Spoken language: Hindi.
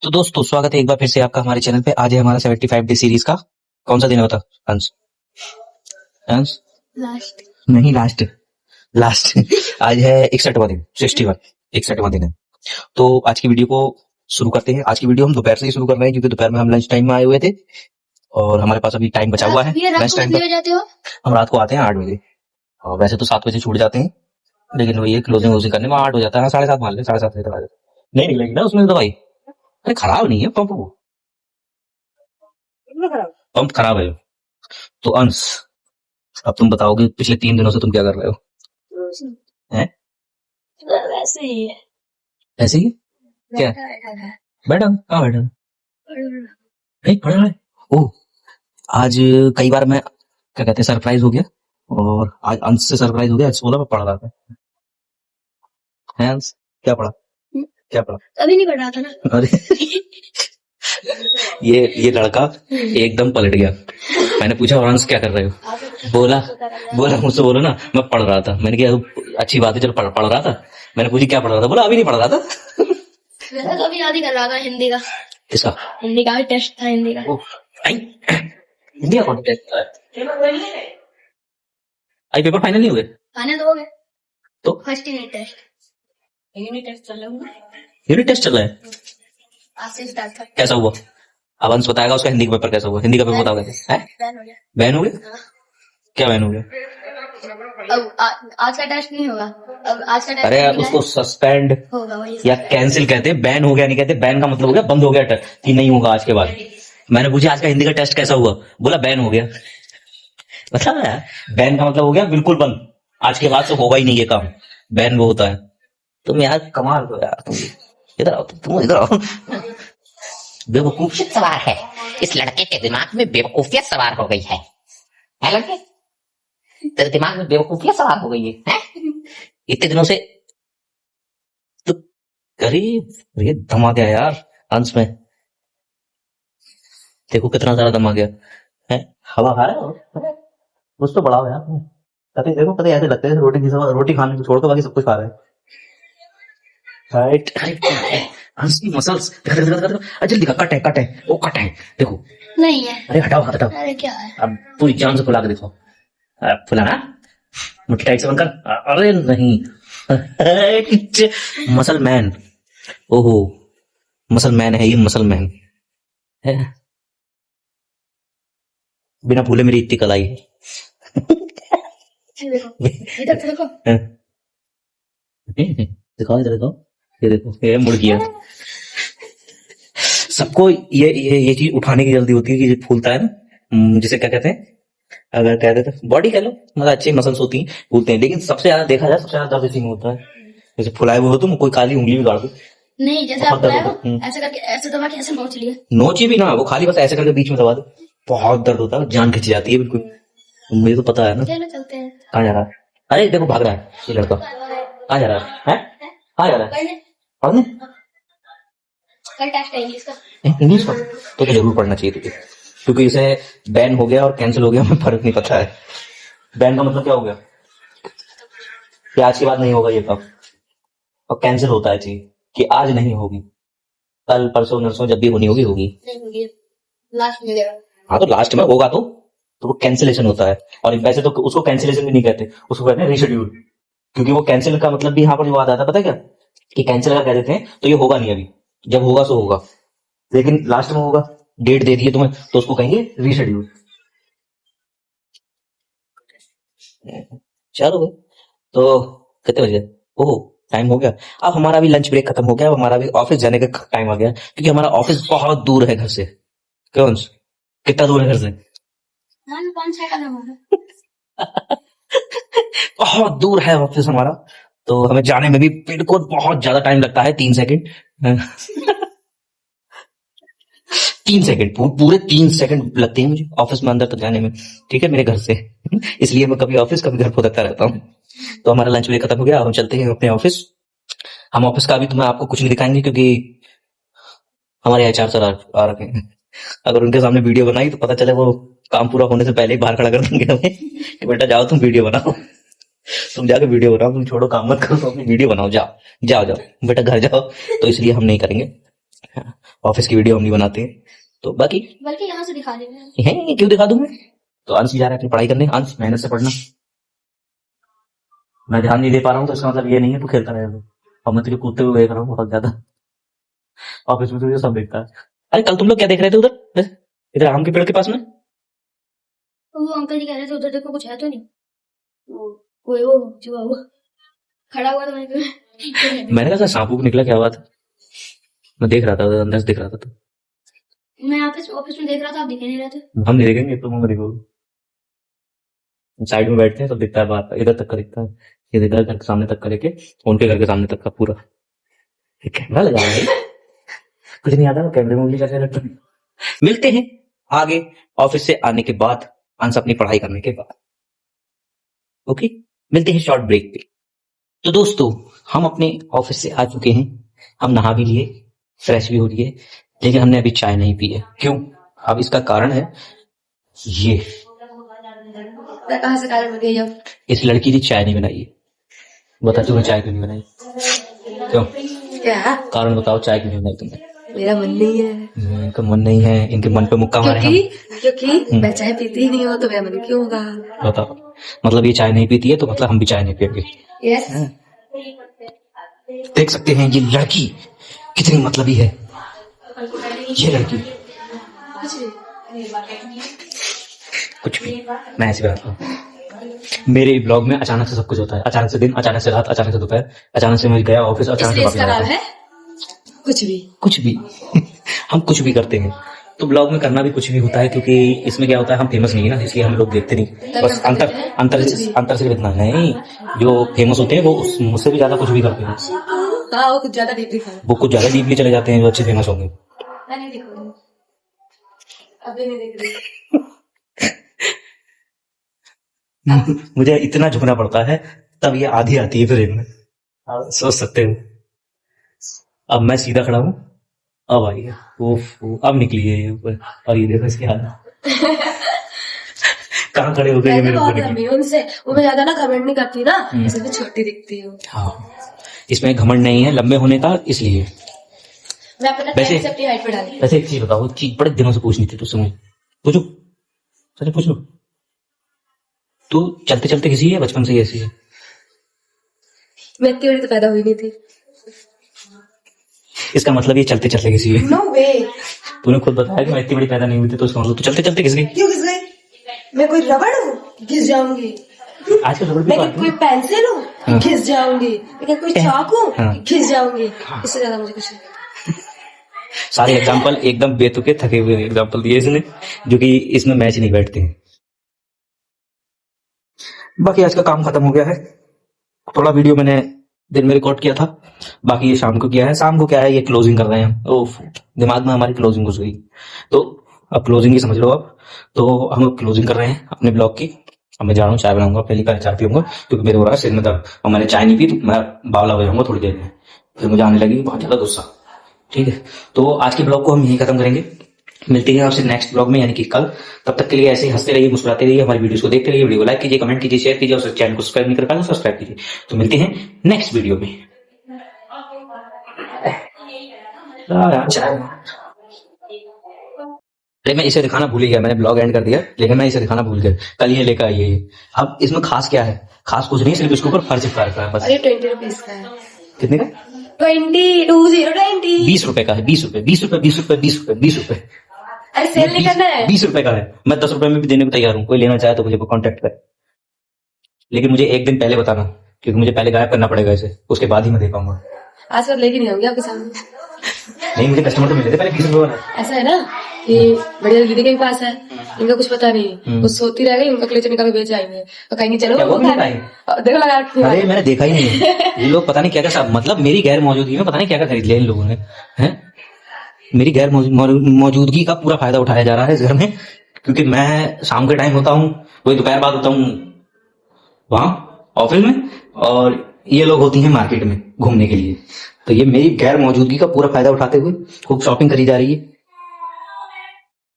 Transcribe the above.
तो दोस्तों स्वागत है एक बार फिर से आपका हमारे चैनल पे। आज है हमारा 75 डे सीरीज का कौन सा दिन है बता अंश? अंश लास्ट नहीं, लास्ट लास्ट आज है 61वां दिन, 61 61वां दिन है। तो आज की वीडियो को शुरू करते हैं। आज की वीडियो हम दोपहर से ही शुरू कर रहे हैं क्योंकि दोपहर में हम लंच टाइम में आए हुए थे और हमारे पास अभी टाइम बचा हुआ है लंच टाइम तक। जाते हो? हम रात को आते हैं 8 बजे और वैसे तो 7 बजे छूट जाते हैं, लेकिन वही है क्लोजिंग वोजिंग करने में 8 हो जाता है। 7:30 मान ले, 7:30 बजे तक आ जाते हैं। नहीं निकलेगी ना उसमें दवाई। अरे खराब नहीं है पंप, वो पंप खराब है। तो अंश अब तुम बताओगे पिछले 3 दिनों से तुम क्या कर रहे हो? हैं? वैसे ही है। ऐसे ही क्या? बैठा हूँ। कहाँ बैठा हूँ? नहीं पढ़ रहा है। ओह, आज कई बार मैं क्या कहते हैं सरप्राइज हो गया और आज अंश से सरप्राइज हो गया। आज बोला मैं पढ़ रहा था। है अंश? क्या पढ़ा? क्या पढ़ा? अभी नहीं पढ़ रहा था ना। अरे ये लड़का एकदम पलट गया। मैंने पूछा और अंश क्या कर रहे हो? बोला बोला मुझसे बोलो ना मैं पढ़ रहा था। मैंने कहा अच्छी बात है, चल पढ़ रहा था। मैंने पूछी क्या पढ़ रहा था? बोला अभी नहीं पढ़ रहा था। वैसे तो अभी याद ही कर रहा था हिंदी का। किसका? हिंदी का भी टेस्ट था हिंदी का। हिंदी का कौन टेस्ट था? आई पेपर फाइनल नहीं हुए? फाइनल तो हो गए। तो first unit test, unit test चल रहा है। यूनिट टेस्ट चल रहा है। आज से स्टार्ट था। कैसा हुआ? अब अंश बताएगा उसका हिंदी का पेपर कैसा हुआ। हिंदी का पेपर बताओ कैसे है? बैन हो गया। बैन हो गया? क्या बैन हो गया? अब आज का टेस्ट नहीं होगा। अब आज का टेस्ट अरे यार उसको सस्पेंड होगा वही या कैंसिल कहते हैं, बैन हो गया नहीं कहते। बैन का मतलब हो गया बंद हो गया टेस्ट कि नहीं होगा आज के बाद। मैंने पूछा आज का हिंदी का टेस्ट कैसा हुआ? बोला बैन हो गया। बता यार, बैन का मतलब हो गया बिल्कुल बंद, आज के बाद से होगा ही नहीं ये काम। बैन वो होता है। तुम यार कमाल हो यार, तुम इधर आओ, तुम इधर आओ। बेवकूफियत सवार है इस लड़के के दिमाग में, बेवकूफियत सवार हो गई है लड़के? तेरे दिमाग में बेवकूफियत सवार हो गई है? इतने दिनों से तो गरीब ये दम आ गया यार अंश में। देखो कितना सारा दम आ गया है। हवा खा रहे हो? कुछ तो बढ़ाओ यार तुम। कभी देखो कभी ऐसे लगता है रोटी की सवा रोटी खाने को छोड़ के बाकी सब कुछ खा रहे हैं। Right right. अंश की मसल्स जल्दी कट है वो कट है देखो। नहीं है। अरे हटाओ हाथ हटाओ। अरे क्या है? अब पूरी जान से फुला के देखो। फुलाना, मुट्ठी टाइट से बनकर। अरे नहीं। Muscle man. ओहो, मसल मैन है ये, मसल मैन है। बिना भूले मेरी इतनी कलाई है। देखो इधर तो देखो। दिखाओ इधर दिखाओ, ये देखो ये मुड़ गया। सबको ये चीज उठाने की जल्दी होती है कि ये फूलता है ना, जिसे क्या कहते हैं, अगर कह देते बॉडी कह लो, मतलब अच्छी मसल्स होती हैं फूलते हैं। लेकिन सबसे ज्यादा देखा जाए सबसे ज्यादा दर्द इसी में होता है। जैसे फुलाए हुए हो तुम, कोई काली उंगली भी गाड़ दो नहीं जैसे बहुत आप दर्द लाए होता हो है। ऐसे करके ऐसे दबा के ऐसे नोच लिए। नोची भी ना, वो खाली बस ऐसे करके बीच में दबा दो, बहुत दर्द होता है, जान खिंच जाती है बिल्कुल। मुझे तो पता है ना। चलो चलते हैं। कहाँ जा रहा है? अरे देखो भाग रहा है ये लड़का। कहाँ जा रहा है? कहाँ जा रहा है? पढ़ने पढ़ने? कल टेस्ट है इंग्लिश का। इंग्लिश का तो जरूर पढ़ना चाहिए तुझे, क्योंकि इसे बैन हो गया और कैंसिल हो गया हमें फर्क नहीं पता है। बैन का मतलब क्या हो गया कि आज के बाद नहीं होगा ये काम, और कैंसिल होता है चीज कि आज नहीं होगी, कल परसों नरसों जब भी होनी होगी होगी। नहीं होगी, लास्ट में देगा। हाँ तो लास्ट में होगा तो वो कैंसिलेशन होता है। और वैसे तो उसको कैंसिलेशन भी नहीं कहते, उसको कहते हैं रीशेड्यूल। क्योंकि वो कैंसिल का मतलब भी यहाँ पर जो आता है पता है क्या, कि कैंसिल अगर कह देते हैं तो ये होगा नहीं अभी, जब होगा सो होगा, लेकिन लास्ट में होगा, डेट दे दी है तुम्हें तो उसको कहेंगे रीशेड्यूल। चलो तो कितने बजे? ओह टाइम हो गया। अब हमारा भी लंच ब्रेक खत्म हो गया, अब हमारा भी ऑफिस जाने का टाइम आ गया, क्योंकि हमारा ऑफिस बहुत दूर है घर से। क्यों अंश? कितना दूर है घर से? 5-6 कदम होगा। बहुत दूर है ऑफिस हमारा, तो हमें जाने में भी बिल्कुल बहुत ज्यादा टाइम लगता है। 3 सेकंड 3 सेकंड पूरे 3 सेकंड लगते हैं मुझे ऑफिस में अंदर तक जाने में, ठीक है, मेरे घर से। इसलिए मैं कभी ऑफिस कभी घर भटकता रहता हूँ। तो हमारा लंच ब्रेक खत्म हो गया, अब हम चलते हैं अपने ऑफिस। हम ऑफिस का अभी तुम्हें आपको कुछ नहीं दिखाएंगे क्योंकि हमारे एचआर सर आ रखे हैं। अगर उनके सामने वीडियो बनाई तो पता चले वो काम पूरा होने से पहले ही बाहर खड़ा कर देंगे हमें कि बेटा जाओ तुम वीडियो बनाओ, तुम जाके वीडियो बनाओ, तुम छोड़ो काम मत करो, तुम अपनी वीडियो बनाओ, जाओ जाओ जाओ बेटा घर जाओ। तो इसलिए हम नहीं करेंगे। ऑफिस की वीडियो हम नहीं बनाते हैं। तो बाकी बल्कि यहाँ से दिखा देंगे। है, क्यों दिखा दूं मैं? तो अंश भी जा रहा है अपनी पढ़ाई करने। अंश मेहनत से पढ़ना। मैं ध्यान नहीं दे पा रहा हूँ तो इसका मतलब ये नहीं है तू खेलता रहेगा। और मैं तुझे कूदते हुए देख रहा हूँ बहुत ज्यादा। ऑफिस में तुझे सब देखता है। अरे कल तुम लोग क्या देख रहे थे उधर, इधर आम के पेड़ के पास में? वो अंकल जी कह रहे थे उधर देखो कुछ है तो नहीं। वो चूहा वो खड़ा हुआ था। मैंने कहा सांप को निकला, क्या हुआ था? मैं देख रहा था उधर, अंदर से देख रहा था। तो मैं ऑफिस में देख रहा था, आप दिख नहीं रहे थे। हम नहीं देखेंगे तो हम देखोगे। साइड में बैठते हैं तो दिखता है बाहर, इधर तक का दिखता है। ये देखा घर के सामने तक का लेके उनके घर के सामने तक का पूरा। कैमरा लगा है कुछ नहीं आता, कैमरे में उंगली कैसे रखते हैं। मिलते हैं आगे ऑफिस से आने के बाद, अंश अपनी पढ़ाई करने के बाद। ओके, मिलते हैं शॉर्ट ब्रेक पे। तो दोस्तों हम अपने ऑफिस से आ चुके हैं। हम नहा भी लिए, फ्रेश भी हो लिए, लेकिन हमने अभी चाय नहीं पी है। क्यों? अब इसका कारण है ये, कहाँ से कारण बन गई अब? इस लड़की ने चाय नहीं बनाई है। बता तूने चाय क्यों नहीं बनाई? क्यों? क्या कारण बताओ, चाय क्यों नहीं बनाई तुमने? मेरा मन नहीं है। इनका मन नहीं है, इनके मन पे मुक्का मारे हम। क्योंकि मैं चाय पीती ही नहीं हूँ तो मेरा मन क्यों होगा? बताओ, मतलब ये चाय नहीं पीती है तो मतलब हम भी चाय नहीं पियेंगे। यस। देख सकते हैं ये लड़की कितनी मतलबी है। ये लड़की कुछ भी, मैं ऐसी बात हूँ। मेरे ब्लॉग में अचानक से सब कुछ होता है। अचानक से दिन, अचानक से रात, अचानक से दोपहर, अचानक से मैं गया ऑफिस, अचानक से वापस आ जाता हूँ। कुछ भी हम कुछ भी करते हैं। तो ब्लॉग में करना भी कुछ भी होता है, क्योंकि इसमें क्या होता है, हम फेमस नहीं है ना, इसलिए हम लोग देखते नहीं। बस अंतर सिर्फ इतना नहीं, जो फेमस होते हैं वो मुझसे भी ज्यादा कुछ भी करते हैं। हाँ, वो कुछ ज्यादा डीपली चले जाते हैं जो अच्छे फेमस होंगे। अभी नहीं देख रही। मुझे इतना झुकना पड़ता है तब ये आधी आती है फ्रेम में, आप सोच सकते हो। अब मैं सीधा खड़ा हूँ, अब आई है, अब निकली है ये ऊपर, और ये देखो इसकी हालत। कहाँ खड़े हो गए ये मेरे ऊपर निकली। उनसे वो मैं ज्यादा ना घमंड नहीं करती ना, इसलिए मैं छोटी दिखती हूँ। हाँ, इसमें घमंड नहीं है लंबे होने का, इसलिए। मैं अपना वैसे अपनी हाइट बढ़ा ली। वैसे एक चीज बताओ, चीज बड़े दिनों से पूछनी थी तुझसे मुझे, पूछो, चलो पूछ लो। तू चलते चलते किसी है, बचपन से ही ऐसी है? मैं इतनी बड़ी तो पैदा हुई नहीं थी। इसका मतलब ये चलते चलते किसी है। नो वे। तूने खुद बताया कि मैं इतनी बड़ी पैदा नहीं हुई थी, तो इसका मतलब तू चलते चलते किस गई? क्यों घिस गई? मैं कोई रबड़ हूँ घिस जाऊंगी? आजकल रबड़ भी मैं पाते कोई हैं। पेंसिल हूँ घिस जाऊंगी? मैं कोई चाक हूँ हाँ। घिस जाऊंगी? इससे ज्यादा मुझे कुछ नहीं। सारे एग्जाम्पल एकदम बेतुके थके हुए एग्जाम्पल दिए इसने, जो कि इसमें मैच नहीं बैठते हैं। बाकी आज का काम खत्म हो गया है। थोड़ा वीडियो मैंने दिन में रिकॉर्ड किया था, बाकी ये शाम को किया है। शाम को क्या है, ये क्लोजिंग कर रहे हैं। ओफ, दिमाग में हमारी क्लोजिंग घुस गई। तो अब क्लोजिंग ही समझ लो आप। तो हम अब क्लोजिंग कर रहे हैं अपने ब्लॉग की। अब मैं जा रहा हूँ, चाय बनाऊंगा, पहली बार चाय पीऊंगा, क्योंकि मेरे हो रहा है सिर में दर्द, और मैंने चाय नहीं पी तो मैं बावला हो जाऊंगा थोड़ी देर में, फिर मुझे आने लगेगी बहुत ज्यादा गुस्सा। ठीक है, तो आज के ब्लॉग को हम यही खत्म करेंगे। मिलते हैं आपसे नेक्स्ट ब्लॉग में, यानी कि कल। तब तक के लिए ऐसे ही हंसते रहिए, मुस्कुराते रहिए, हमारी वीडियोस को देखते रहिए। वीडियो को लाइक कीजिए, कमेंट कीजिए, शेयर कीजिए, और चैनल को सब्सक्राइब नहीं कर पाए तो सब्सक्राइब कीजिए। तो मिलते हैं नेक्स्ट वीडियो में। अरे मैं इसे दिखाना भूल ही गया, मैंने ब्लॉग एंड कर दिया, लेकिन मैं इसे दिखाना भूल गया। कल ये लेकर आई है ये। अब इसमें खास क्या है? खास कुछ नहीं, सिर्फ इसके ऊपर फर्ज चिपका रखा है बस। अरे 20 रुपीज का है। कितने का? 20 20 रुपए का है। 20 रुपए 20 रुपए 20 रुपए 20 रुपए 20 रुपए। अरे सेल नहीं करना है। 20 रुपए का है। मैं 10 रुपए में भी देने को तैयार हूँ, कोई लेना चाहे तो मुझे कॉन्टेक्ट करे, लेकिन मुझे एक दिन पहले बताना, क्योंकि मुझे पहले गायब करना पड़ेगा इसे, उसके बाद ही मैं दे पाऊंगा। आज तक लेके नहीं होंगे आपके सामने। नहीं, मुझे कस्टमर तो मिले थे पहले 20 रुपए वाला। ऐसा है ना कि बढ़िया दीदी के पास है, इनका कुछ पता नहीं, वो सोती रह गई, उनका क्लेचर निकाल के बेच आएंगे तो कहेंगे चलो क्या वो भी खाए? देखो लगा रखी है। अरे मैंने देखा ही नहीं है। ये लोग पता नहीं क्या क्या, मतलब मेरी गैर मौजूदगी में पता नहीं क्या क्या खरीद लिया इन लोगों ने। हैं, मेरी गैर मौजूदगी का पूरा फायदा उठाया जा रहा है इस घर में, क्योंकि मैं शाम के टाइम होता हूँ, कोई दोपहर बाद होता हूँ वहां ऑफिस में, और ये लोग होती हैं मार्केट में घूमने के लिए। तो ये मेरी गैर मौजूदगी का पूरा फायदा उठाते हुए खूब शॉपिंग करी जा रही है।